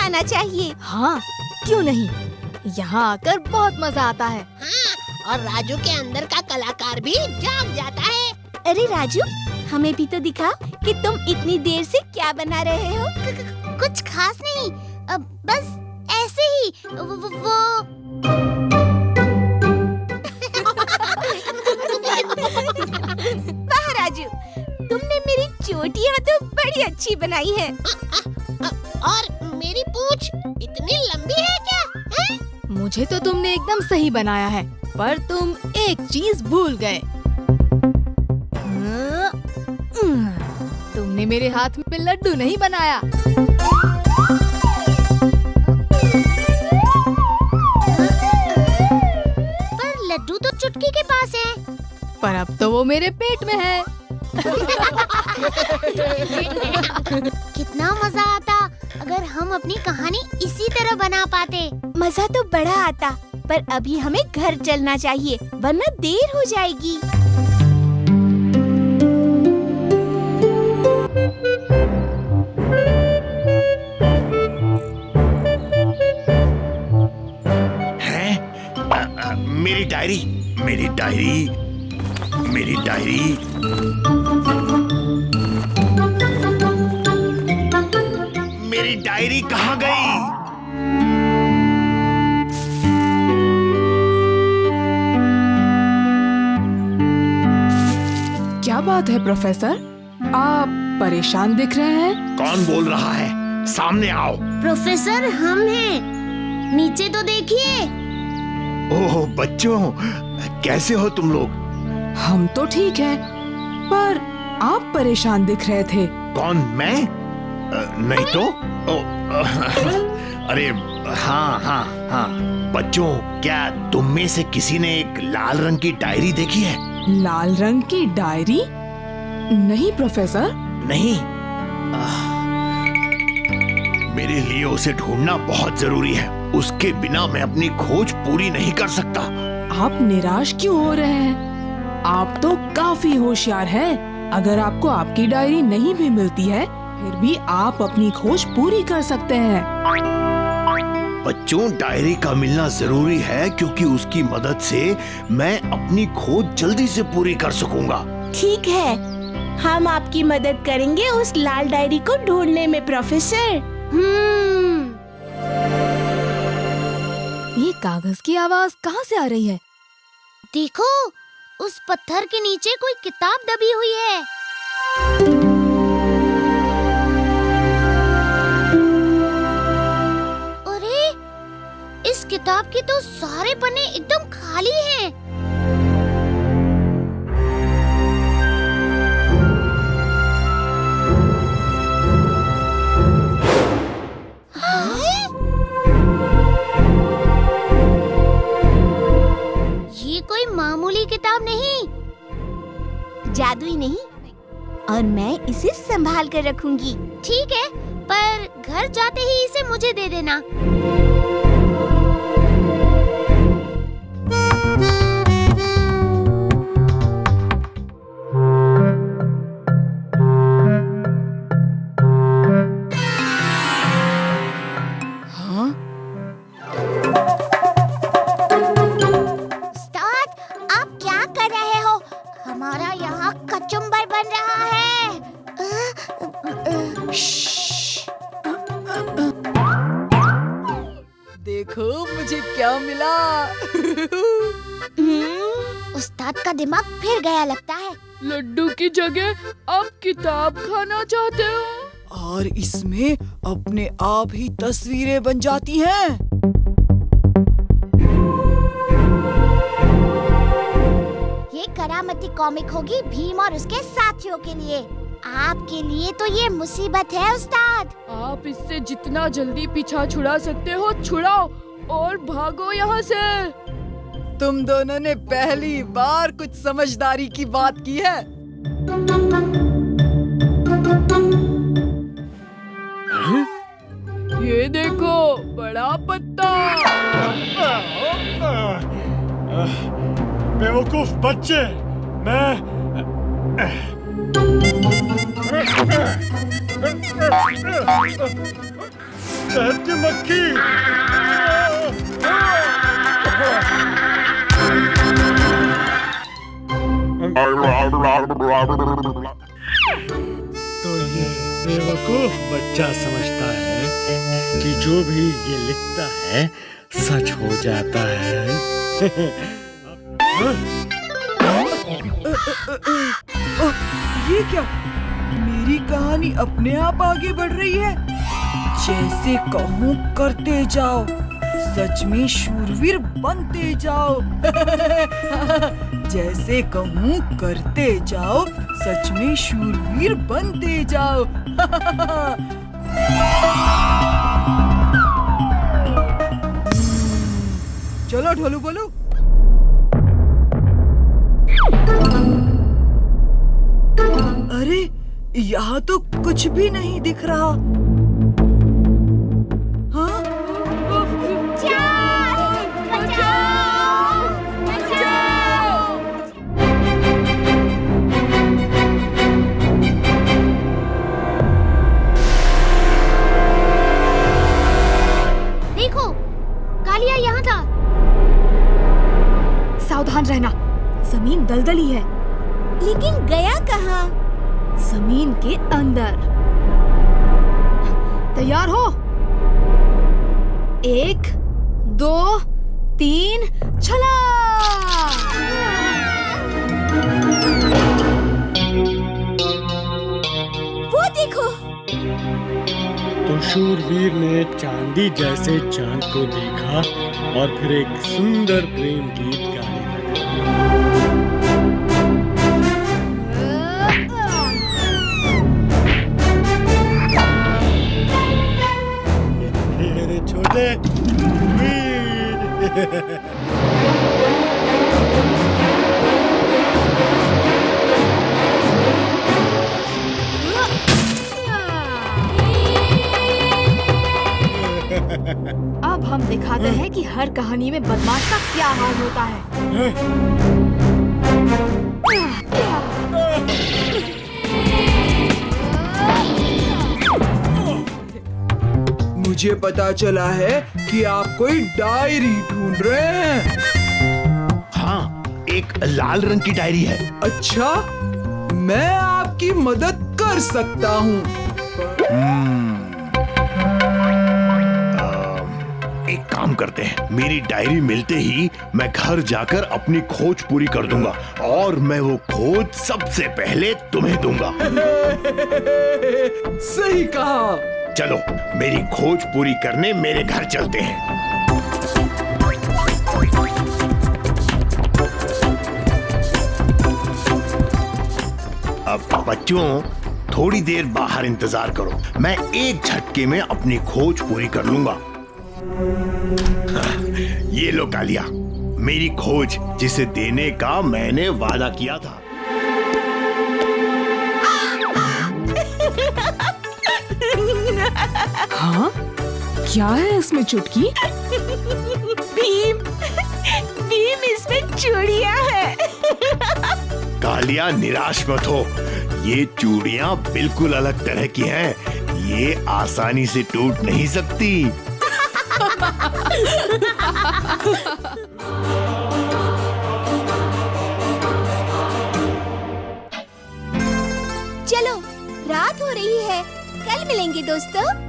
आना चाहिए। हाँ, क्यों नहीं, यहाँ आकर बहुत मजा आता है। हाँ, और राजू के अंदर का कलाकार भी जाग जाता है। अरे राजू, हमें भी तो दिखा कि तुम इतनी देर से क्या बना रहे हो। कुछ खास नहीं, बस ऐसे ही वो वाह राजू, तुमने मेरी चोटियाँ तो बड़ी अच्छी बनाई है। और मेरी पूंछ इतनी लंबी है क्या? है? मुझे तो तुमने एकदम सही बनाया है, पर तुम एक चीज भूल गए। तुमने मेरे हाथ में लड्डू नहीं बनाया। पर लड्डू तो चुटकी के पास है। पर अब तो वो मेरे पेट में है। कितना मजा आता अगर हम अपनी कहानी इसी तरह बना पाते। मजा तो बड़ा आता, पर अभी हमें घर चलना चाहिए वरना देर हो जाएगी। मेरी डायरी, मेरी डायरी, मेरी डायरी। मेरी डायरी कहाँ गई? क्या बात है प्रोफेसर, आप परेशान दिख रहे हैं। कौन बोल रहा है? सामने आओ। प्रोफेसर, हम हैं। नीचे तो देखिए। ओह बच्चों, कैसे हो तुम लोग? हम तो ठीक हैं, पर आप परेशान दिख रहे थे। कौन, मैं? नहीं तो। अरे हाँ हाँ हाँ, बच्चों, क्या तुम में से किसी ने एक लाल रंग की डायरी देखी है? लाल रंग की डायरी? नहीं प्रोफेसर। नहीं? मेरे लिए उसे ढूंढना बहुत जरूरी है। उसके बिना मैं अपनी खोज पूरी नहीं कर सकता। आप निराश क्यों हो रहे हैं? आप तो काफी होशियार हैं। अगर आपको आपकी डायरी नहीं भी मिलती है, फिर भी आप अपनी खोज पूरी कर सकते हैं। बच्चों, डायरी का मिलना जरूरी है क्योंकि उसकी मदद से मैं अपनी खोज जल्दी से पूरी कर सकूंगा। ठीक है, हम आपकी मदद करेंगे उस लाल डायरी को ढूंढने में प्रोफेसर। ये कागज की आवाज कहाँ से आ रही है? देखो, उस पत्थर के नीचे कोई किताब दबी हुई है। अरे, इस किताब के तो सारे पन्ने एकदम खाली हैं। कोई मामूली किताब नहीं, जादुई नहीं, और मैं इसे संभाल कर रखूंगी। ठीक है, पर घर जाते ही इसे मुझे दे देना। हमारा यहाँ कचुम्बर बन रहा है। देखो मुझे क्या मिला। उस्ताद का दिमाग फिर गया लगता है। लड्डू की जगह आप किताब खाना चाहते हो, और इसमें अपने आप ही तस्वीरें बन जाती हैं। ये करामती कॉमिक होगी भीम और उसके साथियों के लिए। आपके लिए तो ये मुसीबत है उस्ताद। आप इससे जितना जल्दी पीछा छुड़ा सकते हो छुड़ाओ और भागो यहाँ से। तुम दोनों ने पहली बार कुछ समझदारी की बात की है। ये देखो, बड़ा पत्ता। बेवकूफ बच्चे, मैं शहद की मक्खी। तो ये बेवकूफ बच्चा समझता है कि जो भी ये लिखता है सच हो जाता है। ये क्या? मेरी कहानी अपने आप आगे बढ़ रही है। जैसे कहूँ करते जाओ, सच में शूरवीर बनते जाओ। जैसे कहूँ करते जाओ, सच में शूरवीर बनते जाओ। चलो ढोलू बोलो। अरे यहाँ तो कुछ भी नहीं दिख रहा। हाँ? देखो, कालिया यहाँ था। सावधान रहना, जमीन दलदली है। लेकिन गया कहाँ? जमीन के अंदर। तैयार हो? 1, 2, 3, छलांग! वो देखो। तो शूरवीर ने चांदी जैसे चांद को देखा और फिर एक सुंदर प्रेम गीत गाने लगा। मेरे छोटे वीर। अब हम दिखाते हैं कि हर कहानी में बदमाश का क्या हाल होता है। मुझे पता चला है कि आप कोई डायरी ढूंढ रहे हैं। हाँ, एक लाल रंग की डायरी है। अच्छा, मैं आपकी मदद कर सकता हूँ। एक काम करते हैं, मेरी डायरी मिलते ही मैं घर जाकर अपनी खोज पूरी कर दूंगा और मैं वो खोज सबसे पहले तुम्हें दूंगा। सही कहा। चलो, मेरी खोज पूरी करने मेरे घर चलते हैं। अब बच्चों, थोड़ी देर बाहर इंतजार करो, मैं एक झटके में अपनी खोज पूरी कर लूंगा। ये लो कालिया, मेरी खोज जिसे देने का मैंने वादा किया था। हाँ? क्या है इसमें चुटकी? भीम, भीम इसमें चूड़ियां है। कालिया, निराश मत हो, ये चूड़ियां बिल्कुल अलग तरह की हैं, ये आसानी से टूट नहीं सकती। चलो, रात हो रही है, कल मिलेंगे दोस्तों।